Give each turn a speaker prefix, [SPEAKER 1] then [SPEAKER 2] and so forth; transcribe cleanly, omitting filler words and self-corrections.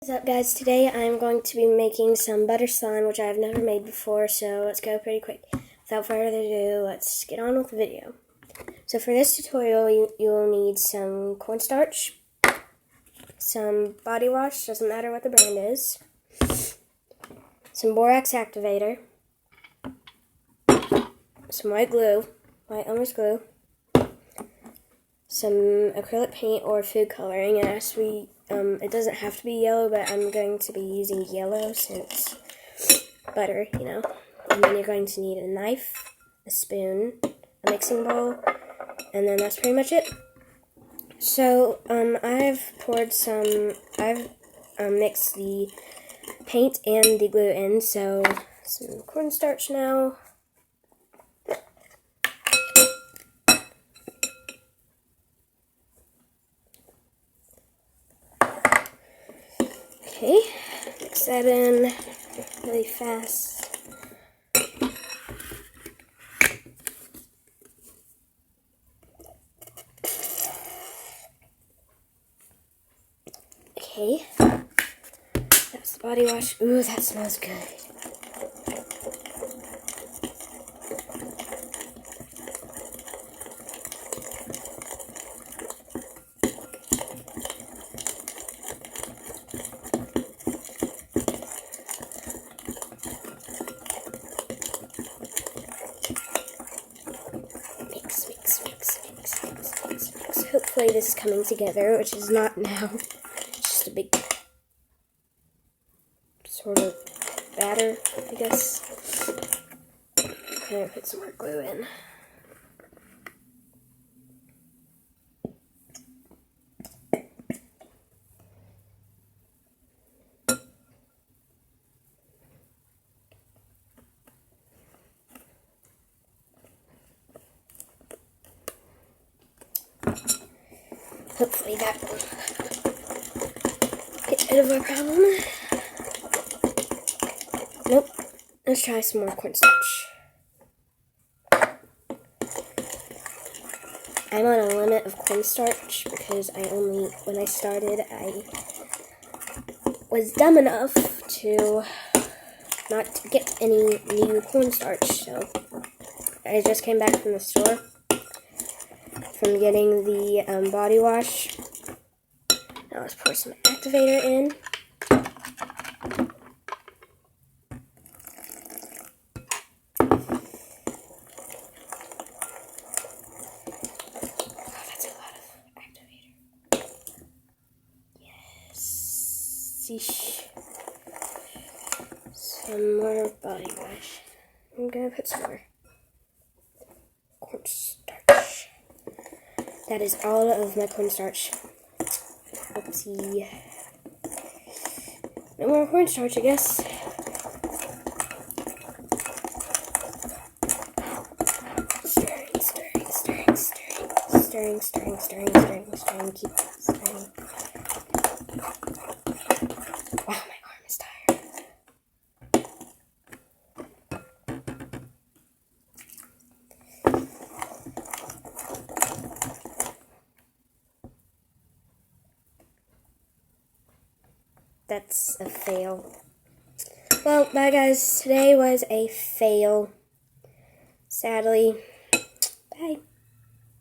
[SPEAKER 1] What's up, guys? Today I'm going to be making some butter slime, which I've never made before, so let's go pretty quick. Without further ado, let's get on with the video. So for this tutorial, you will need some cornstarch, some body wash, doesn't matter what the brand is, some borax activator, some white glue, white Elmer's glue, some acrylic paint or food coloring. It doesn't have to be yellow, but I'm going to be using yellow since butter, you know. And then you're going to need a knife, a spoon, a mixing bowl, and then that's pretty much it. So, I've mixed the paint and the glue in, so some cornstarch now. Okay, mix that in really fast. Okay, that's the body wash. Ooh, that smells good. Mix. Hopefully this is coming together, which is not now. It's just a big sort of batter, I guess. Okay, put some more glue in. Hopefully that will get rid of our problem. Nope. Let's try some more cornstarch. I'm on a limit of cornstarch because when I started, I was dumb enough to not get any new cornstarch, so I just came back from the store from getting the body wash. Now let's pour some activator in. That's a lot of activator. Yes. Some more body wash. I'm gonna put some more cornstarch. That is all of my cornstarch. Let's see. No more cornstarch, I guess. Stirring. Keep stirring. Wow, my arm is tired. That's a fail. Well, bye guys. Today was a fail. Sadly.